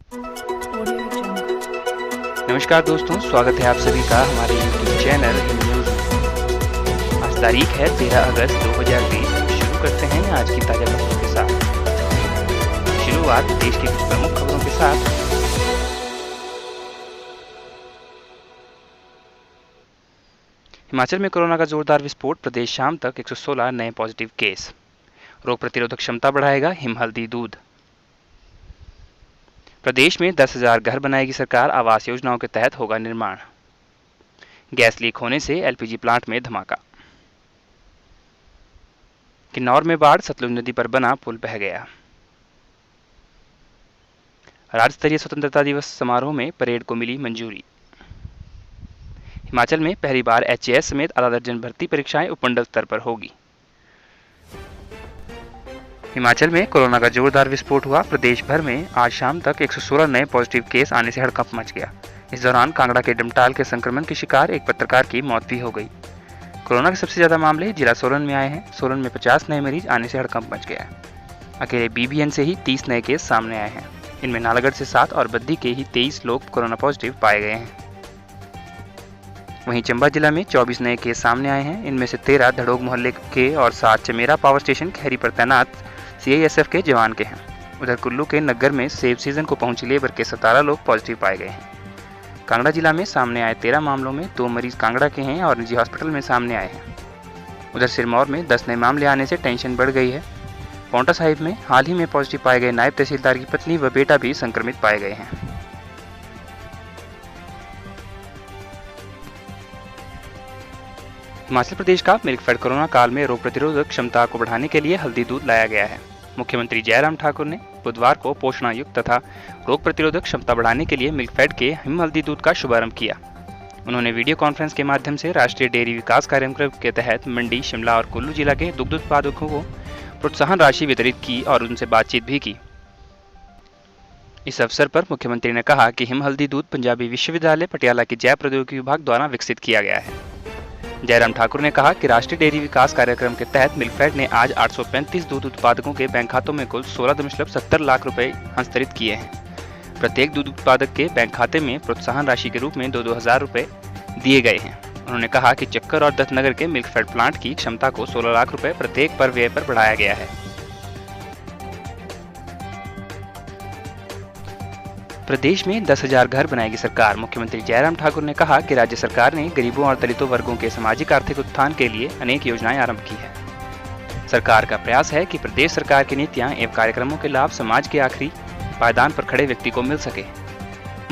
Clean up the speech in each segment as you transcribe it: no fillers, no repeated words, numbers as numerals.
Audio Jungle. नमस्कार दोस्तों, स्वागत है आप सभी का हमारे YouTube चैनल हिंद न्यूज़ में। आज तारीख है 13 अगस्त 2020। शुरू करते हैं आज की ताज़ा खबरों के साथ। शुरुआत देश की कुछ प्रमुख खबरों के साथ। हिमाचल में कोरोना का जोरदार विस्फोट, प्रदेश शाम तक 116 नए पॉजिटिव केस। रोग प्रतिरोधक क्षमता बढ़ाएगा हिम हल्दी दूध। प्रदेश में 10,000 घर बनाएगी सरकार, आवास योजनाओं के तहत होगा निर्माण। गैस लीक होने से एलपीजी प्लांट में धमाका। किन्नौर में बाढ़, सतलुज नदी पर बना पुल बह गया। राज्य स्तरीय स्वतंत्रता दिवस समारोह में परेड को मिली मंजूरी। हिमाचल में पहली बार एचएएस समेत आधा दर्जन भर्ती परीक्षाएं उपमंडल स्तर पर होगी। हिमाचल में कोरोना का जोरदार विस्फोट हुआ, प्रदेश भर में आज शाम तक 116 नए पॉजिटिव केस आने से हड़कंप मच गया। इस दौरान कांगड़ा के डमटाल के संक्रमण के शिकार एक पत्रकार की मौत भी हो गई। कोरोना के सबसे ज्यादा मामले जिला सोलन में आए हैं। सोलन में 50 नए मरीज आने से हड़कंप मच गया। अकेले बीबीएन से ही 30 नए केस सामने आए हैं। इनमें नालागढ़ से 7 और बद्दी के ही 23 लोग कोरोना पॉजिटिव पाए गए हैं। वहीं चंबा जिला में 24 नए केस सामने आए हैं। इनमें से 13 धड़ोग मोहल्ले के और 7 चमेरा पावर स्टेशन खैरी पर तैनात सीआईएसएफ के जवान के हैं। उधर कुल्लू के नग्गर में सेब सीजन को पहुंची लेबर के 17 लोग पॉजिटिव पाए गए हैं। कांगड़ा जिला में सामने आए 13 मामलों में 2 मरीज कांगड़ा के हैं और निजी हॉस्पिटल में सामने आए हैं। उधर सिरमौर में 10 नए मामले आने से टेंशन बढ़ गई है। पांवटा साहिब में हाल ही में पॉजिटिव पाए गए नायब तहसीलदार की पत्नी व बेटा भी संक्रमित पाए गए हैं। हिमाचल प्रदेश का मिल्कफेड कोरोना काल में रोग प्रतिरोधक क्षमता को बढ़ाने के लिए हल्दी दूध लाया गया है। मुख्यमंत्री जयराम ठाकुर ने बुधवार को पोषणायुक्त तथा रोग प्रतिरोधक क्षमता बढ़ाने के लिए मिल्कफेड के हिम हल्दी दूध का शुभारंभ किया। उन्होंने वीडियो कॉन्फ्रेंस के माध्यम से राष्ट्रीय डेयरी विकास कार्यक्रम के तहत मंडी, शिमला और कुल्लू जिला के दुग्ध उत्पादकों को प्रोत्साहन राशि वितरित की और उनसे बातचीत भी की। इस अवसर पर मुख्यमंत्री ने कहा कि हिम हल्दी दूध पंजाबी विश्वविद्यालय पटियाला के जैव प्रौद्योगिकी विभाग द्वारा विकसित किया गया है। जयराम ठाकुर ने कहा कि राष्ट्रीय डेयरी विकास कार्यक्रम के तहत मिल्कफेड ने आज 835 दूध उत्पादकों के बैंक खातों में कुल 16.70 लाख रुपए हस्तांतरित किए हैं। प्रत्येक दूध उत्पादक के बैंक खाते में प्रोत्साहन राशि के रूप में 2-2 हज़ार रुपए दिए गए हैं। उन्होंने कहा कि चक्कर और दत्तनगर के मिल्कफेड प्लांट की क्षमता को 16 लाख रुपए प्रत्येक पर व्यय पर बढ़ाया गया है। प्रदेश में 10,000 घर बनाएगी सरकार। मुख्यमंत्री जयराम ठाकुर ने कहा कि राज्य सरकार ने गरीबों और दलितों वर्गों के सामाजिक आर्थिक उत्थान के लिए अनेक योजनाएं आरंभ की है। सरकार का प्रयास है कि प्रदेश सरकार की नीतियां एवं कार्यक्रमों के लाभ समाज के आखिरी पायदान पर खड़े व्यक्ति को मिल सके।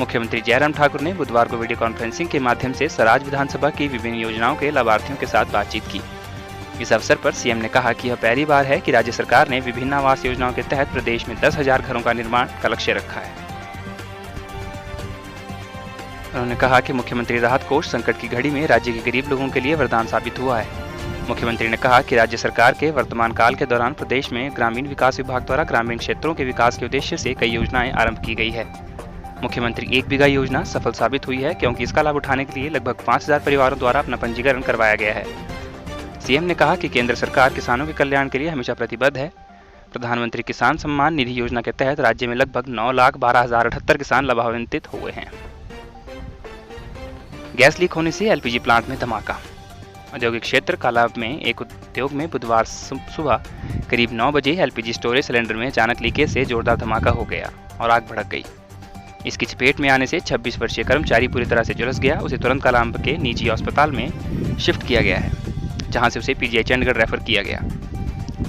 मुख्यमंत्री जयराम ठाकुर ने बुधवार को वीडियो कॉन्फ्रेंसिंग के माध्यम से सराज विधानसभा की विभिन्न योजनाओं के लाभार्थियों के साथ बातचीत की। इस अवसर पर सीएम ने कहा कि यह पहली बार है कि राज्य सरकार ने विभिन्न आवास योजनाओं के तहत प्रदेश में 10,000 घरों का निर्माण का लक्ष्य रखा है। उन्होंने कहा कि मुख्यमंत्री राहत कोष संकट की घड़ी में राज्य के गरीब लोगों के लिए वरदान साबित हुआ है। मुख्यमंत्री ने कहा कि राज्य सरकार के वर्तमान काल के दौरान प्रदेश में ग्रामीण विकास विभाग द्वारा ग्रामीण क्षेत्रों के विकास के उद्देश्य से कई योजनाएं आरंभ की गई है। मुख्यमंत्री 1 बीघा योजना सफल साबित हुई है, क्योंकि इसका लाभ उठाने के लिए लगभग 5,000 परिवारों द्वारा अपना पंजीकरण करवाया गया है। सीएम ने कहा कि केंद्र सरकार किसानों के कल्याण के लिए हमेशा प्रतिबद्ध है। प्रधानमंत्री किसान सम्मान निधि योजना के तहत राज्य में लगभग 9,12,078 किसान लाभान्वित हुए हैं। गैस लीक होने से एलपीजी प्लांट में धमाका। औद्योगिक क्षेत्र कालाब में एक उद्योग में बुधवार सुबह करीब 9 बजे एलपीजी स्टोरेज सिलेंडर में अचानक लीकेज से जोरदार धमाका हो गया और आग भड़क गई। इसकी चपेट में आने से 26 वर्षीय कर्मचारी पूरी तरह से झुलस गया। उसे तुरंत कालाब के निजी अस्पताल में शिफ्ट किया गया है, जहां से उसे पीजीआई चंडीगढ़ रेफर किया गया।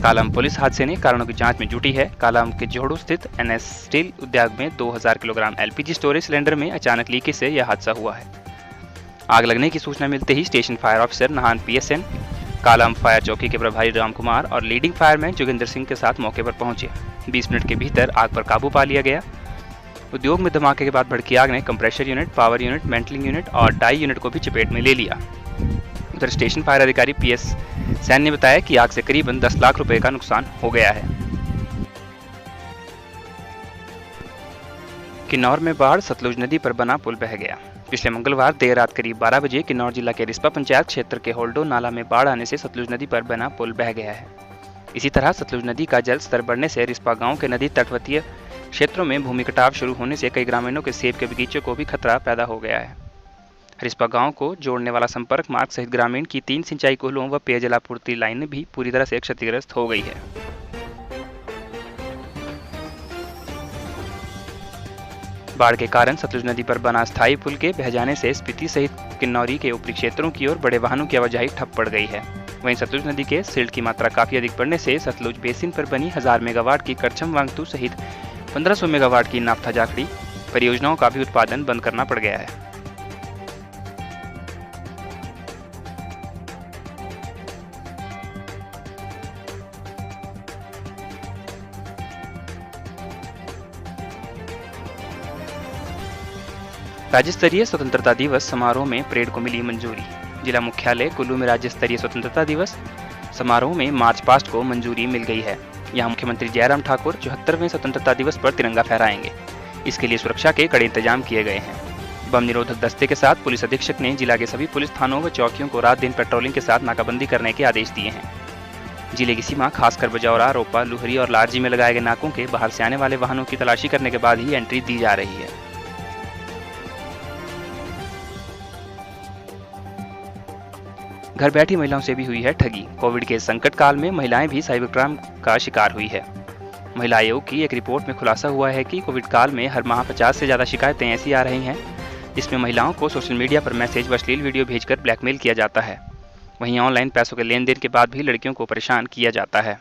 कालाम पुलिस हादसे ने कारणों की जांच में जुटी है। कालाम के जोड़ू स्थित एनएस स्टील उद्योग में 2000 किलोग्राम एलपीजी स्टोरेज सिलेंडर में अचानक लीकेज से यह हादसा हुआ है। आग लगने की सूचना मिलते ही स्टेशन फायर ऑफिसर नहान पीएसएन, कालाम फायर चौकी के प्रभारी राम कुमार और लीडिंग फायरमैन जोगिंदर सिंह के साथ मौके पर पहुंचे। 20 मिनट के भीतर आग पर काबू पा लिया गया। उद्योग में धमाके के बाद भड़की आग ने कंप्रेसर यूनिट, पावर यूनिट, मेंटलिंग यूनिट और डाई यूनिट को भी चपेट में ले लिया। उधर स्टेशन फायर अधिकारी पीएस सैन ने बताया कि आग से करीबन 10 लाख रुपए का नुकसान हो गया है। किन्नौर में बाढ़, सतलुज नदी पर बना पुल बह गया। पिछले मंगलवार देर रात करीब 12 बजे किन्नौर जिला के रिस्पा पंचायत क्षेत्र के होल्डो नाला में बाढ़ आने से सतलुज नदी पर बना पुल बह गया है। इसी तरह सतलुज नदी का जल स्तर बढ़ने से रिस्पा गांव के नदी तटवर्तीय क्षेत्रों में भूमि कटाव शुरू होने से कई ग्रामीणों के सेब के बगीचों को भी खतरा पैदा हो गया है। हरिस्पा गांव को जोड़ने वाला संपर्क मार्ग सहित ग्रामीण की 3 सिंचाई कूलों व पेयजल आपूर्ति लाइनें भी पूरी तरह से क्षतिग्रस्त हो गई है। बाढ़ के कारण सतलुज नदी पर बना स्थायी पुल के बह जाने से स्पीति सहित किन्नौरी के ऊपरी क्षेत्रों की ओर बड़े वाहनों की आवाजाही ठप पड़ गई है। वहीं सतलुज नदी के सिल्ट की मात्रा काफी अधिक बढ़ने से सतलुज बेसिन पर बनी 1000 मेगावाट की करछम वांगतू सहित 1500 मेगावाट की नाफ्था जाखड़ी परियोजनाओं का भी उत्पादन बंद करना पड़ गया है। राज्य स्तरीय स्वतंत्रता दिवस समारोह में परेड को मिली मंजूरी। जिला मुख्यालय कुल्लू में राज्य स्तरीय स्वतंत्रता दिवस समारोह में मार्च पास्ट को मंजूरी मिल गई है। यहां मुख्यमंत्री जयराम ठाकुर 74वें स्वतंत्रता दिवस पर तिरंगा फहराएंगे। इसके लिए सुरक्षा के कड़े इंतजाम किए गए हैं। बम निरोधक दस्ते के साथ पुलिस अधीक्षक ने जिला के सभी पुलिस थानों व चौकियों को रात दिन पेट्रोलिंग के साथ नाकाबंदी करने के आदेश दिए हैं। जिले की सीमा खासकर बजौरा, रोपा, लुहरी और लारजी में लगाए गए नाकों के बाहर से आने वाले वाहनों की तलाशी करने के बाद ही एंट्री दी जा रही है। घर बैठी महिलाओं से भी हुई है ठगी। कोविड के संकट काल में महिलाएं भी साइबर क्राइम का शिकार हुई है। महिला आयोग की एक रिपोर्ट में खुलासा हुआ है कि कोविड काल में हर माह 50 से ज़्यादा शिकायतें ऐसी आ रही हैं जिसमें महिलाओं को सोशल मीडिया पर मैसेज व अश्लील वीडियो भेजकर ब्लैकमेल किया जाता है। वहीं ऑनलाइन पैसों के लेन देन के बाद भी लड़कियों को परेशान किया जाता है।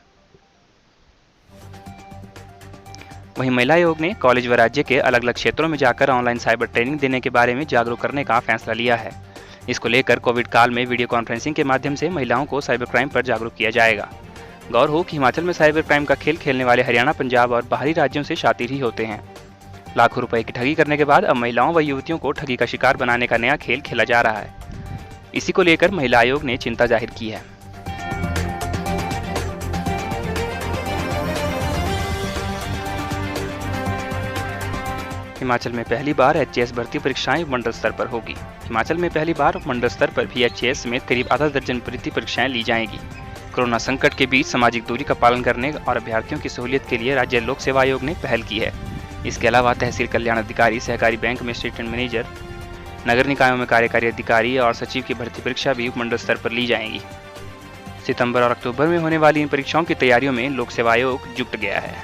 वहीं महिला आयोग ने कॉलेज व राज्य के अलग अलग क्षेत्रों में जाकर ऑनलाइन साइबर ट्रेनिंग देने के बारे में जागरूक करने का फैसला लिया है। इसको लेकर कोविड काल में वीडियो कॉन्फ्रेंसिंग के माध्यम से महिलाओं को साइबर क्राइम पर जागरूक किया जाएगा। गौर हो कि हिमाचल में साइबर क्राइम का खेल खेलने वाले हरियाणा, पंजाब और बाहरी राज्यों से शातिर ही होते हैं। लाखों रुपए की ठगी करने के बाद अब महिलाओं व युवतियों को ठगी का शिकार बनाने का नया खेल खेला जा रहा है। इसी को लेकर महिला आयोग ने चिंता जाहिर की है। हिमाचल में पहली बार एचएएस भर्ती परीक्षाएं मंडल स्तर पर होगी। हिमाचल में पहली बार मंडल स्तर पर भी एचएएस समेत करीब आधा दर्जन भर्ती परीक्षाएं ली जाएंगी। कोरोना संकट के बीच सामाजिक दूरी का पालन करने और अभ्यर्थियों की सहूलियत के लिए राज्य लोक सेवा आयोग ने पहल की है। इसके अलावा तहसील कल्याण अधिकारी, सहकारी बैंक में असिस्टेंट मैनेजर, नगर निकायों में कार्यकारी अधिकारी और सचिव की भर्ती परीक्षा भी उपमंडल स्तर पर ली जाएंगी। सितंबर और अक्टूबर में होने वाली इन परीक्षाओं की तैयारियों में लोक सेवा आयोग जुट गया है।